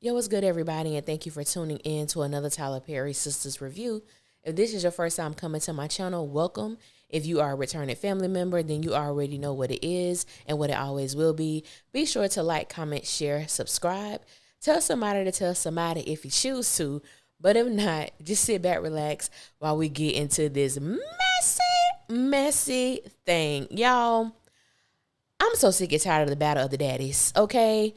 Yo, what's good, everybody, and thank you for tuning in to another Tyler Perry Sisters review. If this is your first time coming to my channel, welcome. If you are a returning family member, then you already know what it is and what it always will be. Be sure to like, comment, share, subscribe. Tell somebody to tell somebody if you choose to. But if not, just sit back, relax while we get into this messy thing. Y'all, I'm so sick and tired of the battle of the daddies, okay?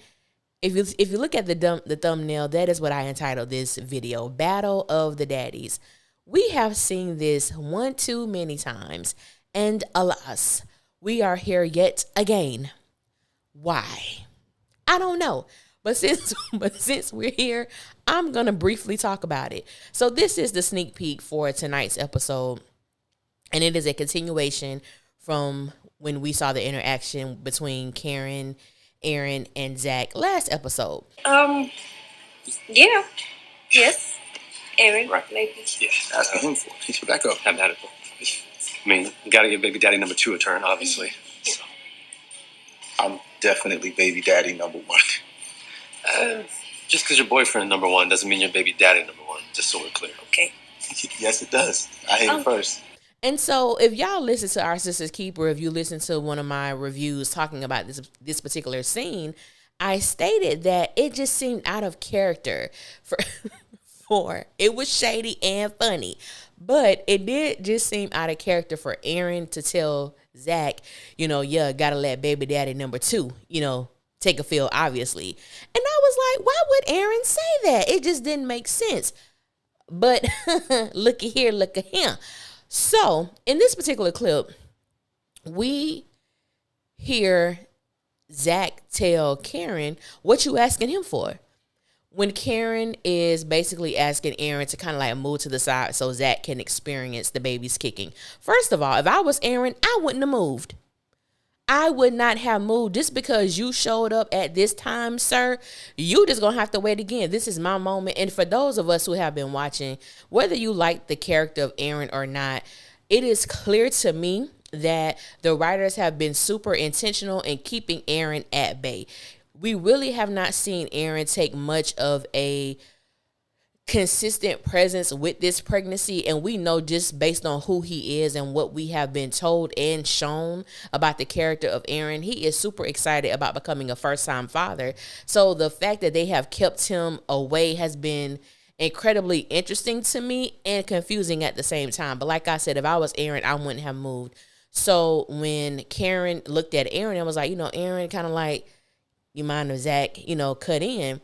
If you look at the thumbnail, that is what I entitled this video, Battle of the Daddies. We have seen this one too many times, and alas, we are here yet again. Why? I don't know. But since we're here, I'm gonna briefly talk about it. So this is the sneak peek for tonight's episode, and it is a continuation from when we saw the interaction between Karen, Aaron, and Zach last episode. Yeah. Yes. Aaron, right. maybe. Yeah, asking him for it. He's back up. Haven't had it. I mean, you got to give baby daddy number 2 a turn, obviously. So. I'm definitely baby daddy number 1. Just because you're boyfriend number 1 doesn't mean you're baby daddy number 1, just so we're clear. Okay. Yes, it does. I hate it first. And so if y'all listen to our Sisters Keeper, if you listen to one of my reviews talking about this particular scene, I stated that it just seemed out of character for it was shady and funny, but it did just seem out of character for Aaron to tell Zach, gotta let baby daddy number 2, take a feel, obviously. And I was like, why would Aaron say that? It just didn't make sense. But looky here, looky here. So, in this particular clip, we hear Zach tell Karen, what you asking him for? When Karen is basically asking Aaron to kind of like move to the side so Zach can experience the baby's kicking. First of all, if I was Aaron, I wouldn't have moved. I would not have moved. Just because you showed up at this time, sir, you just gonna have to wait again. This is my moment. And for those of us who have been watching, whether you like the character of Aaron or not, it is clear to me that the writers have been super intentional in keeping Aaron at bay. We really have not seen Aaron take much of a consistent presence with this pregnancy, and we know just based on who he is and what we have been told and shown about the character of Aaron, he is super excited about becoming a first-time father. So the fact that they have kept him away has been incredibly interesting to me and confusing at the same time. But like I said, if I was Aaron, I wouldn't have moved. So when Karen looked at Aaron and was like, Aaron, kind of like, you mind if Zach, cut in?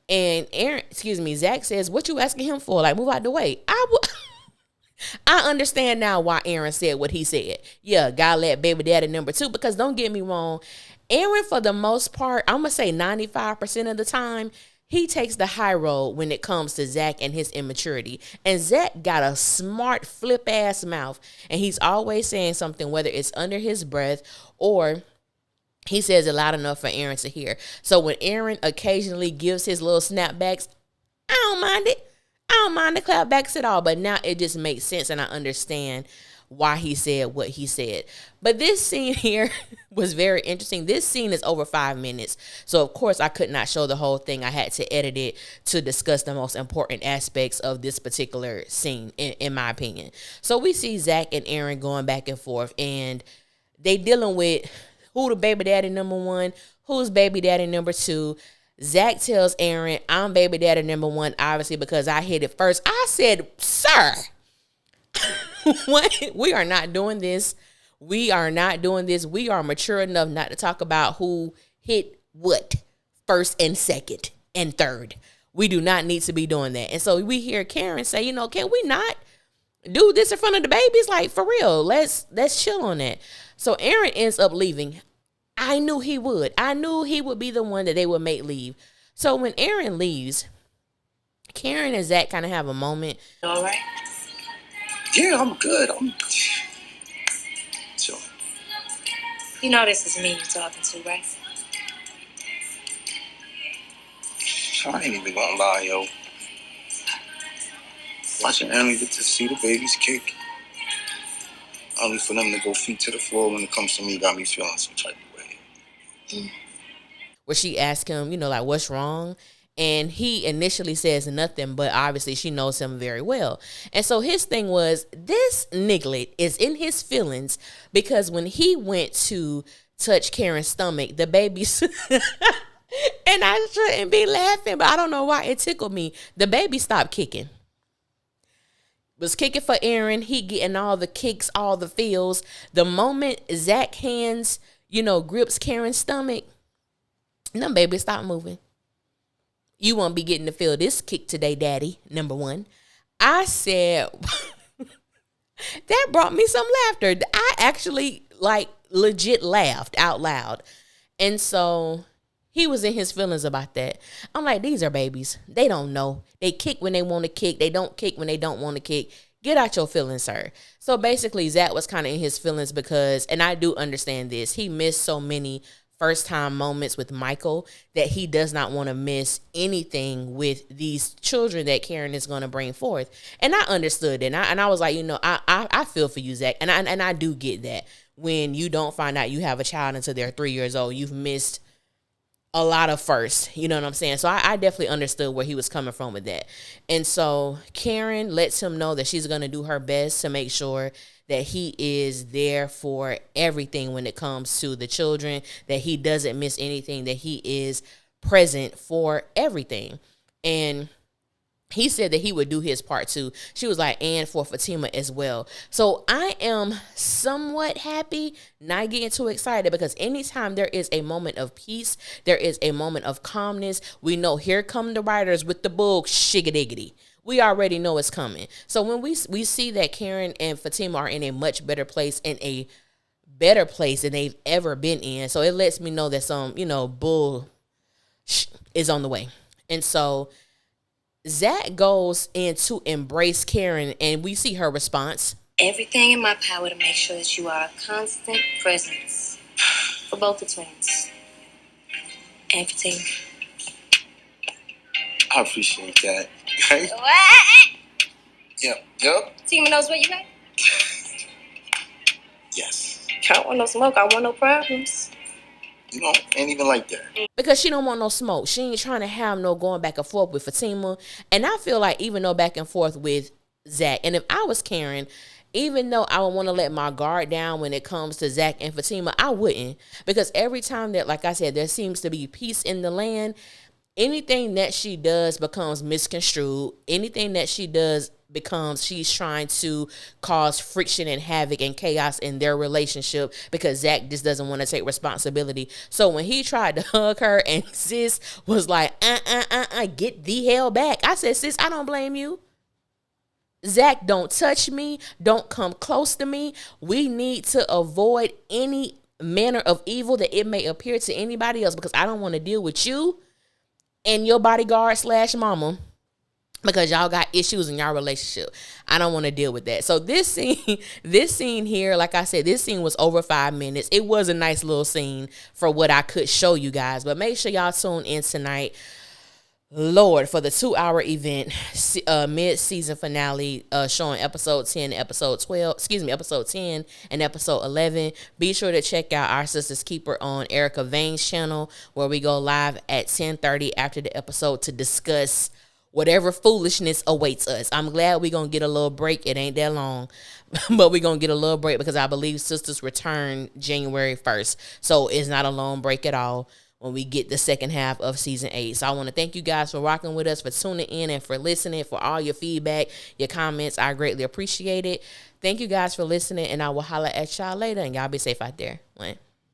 And Zach says, what you asking him for? Like, move out the way. I understand now why Aaron said what he said. Yeah, gotta let baby daddy number 2, because don't get me wrong, Aaron, for the most part, I'm gonna say 95% of the time, he takes the high road when it comes to Zach and his immaturity. And Zach got a smart flip ass mouth, and he's always saying something, whether it's under his breath or he says it loud enough for Aaron to hear. So when Aaron occasionally gives his little snapbacks, I don't mind it. I don't mind the clapbacks at all. But now it just makes sense, and I understand why he said what he said. But this scene here was very interesting. This scene is over 5 minutes. So, of course, I could not show the whole thing. I had to edit it to discuss the most important aspects of this particular scene, in my opinion. So we see Zach and Aaron going back and forth, and they dealing with who the baby daddy number 1, who's baby daddy number 2. Zach tells Aaron, I'm baby daddy number 1, obviously, because I hit it first. I said, sir, what? We are not doing this. We are not doing this. We are mature enough not to talk about who hit what first and second and third. We do not need to be doing that. And so we hear Karen say, can we not do this in front of the babies? Like, for real, let's chill on that. So Aaron ends up leaving. I knew he would. I knew he would be the one that they would make leave. So when Aaron leaves, Karen and Zach kind of have a moment. All right. Yeah, I'm good. I'm chill. This is me you're talking to, right? I ain't even gonna lie, yo. Watching Aaron get to see the babies kick, only for them to go feet to the floor when it comes to me, got me feeling some type of way. Where she asked him, like, what's wrong? And he initially says nothing, but obviously she knows him very well. And so his thing was, this niglet is in his feelings because when he went to touch Karen's stomach, the baby's and I shouldn't be laughing, but I don't know why it tickled me. The baby stopped kicking. Was kicking for Aaron. He getting all the kicks, all the feels. The moment Zach hands, grips Karen's stomach, them baby stop moving. You won't be getting to feel this kick today, daddy, number one. I said, that brought me some laughter. I actually, legit laughed out loud. And so he was in his feelings about that. I'm like, these are babies. They don't know. They kick when they want to kick. They don't kick when they don't want to kick. Get out your feelings, sir. So basically, Zach was kind of in his feelings because, and I do understand this, he missed so many first time moments with Michael that he does not want to miss anything with these children that Karen is going to bring forth. And I understood it. And I was like, I feel for you, Zach. And I do get that when you don't find out you have a child until they're 3 years old, you've missed a lot of first, you know what I'm saying? So I definitely understood where he was coming from with that. And so Karen lets him know that she's going to do her best to make sure that he is there for everything when it comes to the children, that he doesn't miss anything, that he is present for everything. And he said that he would do his part too. She was like, and for Fatima as well. So I am somewhat happy, not getting too excited, because anytime there is a moment of peace, there is a moment of calmness, we know here come the writers with the bull shiggity. We already know it's coming. So when we see that Karen and Fatima are in a much better place, in a better place than they've ever been in, so it lets me know that some, bull is on the way. And so Zach goes in to embrace Karen, and we see her response. Everything in my power to make sure that you are a constant presence for both the twins and for Tina. I appreciate that. Okay? What? Yep. Tina knows where you at? Yes. I don't want no smoke. I want no problems. Ain't even like that. Because she don't want no smoke. She ain't trying to have no going back and forth with Fatima. And I feel like even though back and forth with Zach, and if I was Karen, even though I would want to let my guard down when it comes to Zach and Fatima, I wouldn't. Because every time that, like I said, there seems to be peace in the land, anything that she does becomes misconstrued. Anything that she does becomes she's trying to cause friction and havoc and chaos in their relationship because Zach just doesn't want to take responsibility. So when he tried to hug her and sis was like, get the hell back. I said, sis, I don't blame you. Zach, don't touch me. Don't come close to me. We need to avoid any manner of evil that it may appear to anybody else, because I don't want to deal with you and your bodyguard / mama, because y'all got issues in y'all relationship. I don't want to deal with that. So this scene here, like I said, this scene was over 5 minutes. It was a nice little scene for what I could show you guys. But make sure y'all tune in tonight, Lord, for the 2-hour event, mid-season finale, showing episode 10 and episode 11. Be sure to check out our Sisters Keeper on Erica Vane's channel, where we go live at 10:30 after the episode to discuss whatever foolishness awaits us. I'm glad we're going to get a little break. It ain't that long, but we're going to get a little break because I believe Sisters return January 1st. So it's not a long break at all when we get the second half of season 8. So I want to thank you guys for rocking with us, for tuning in, and for listening, for all your feedback, your comments. I greatly appreciate it. Thank you guys for listening, and I will holler at y'all later, and y'all be safe out there. One.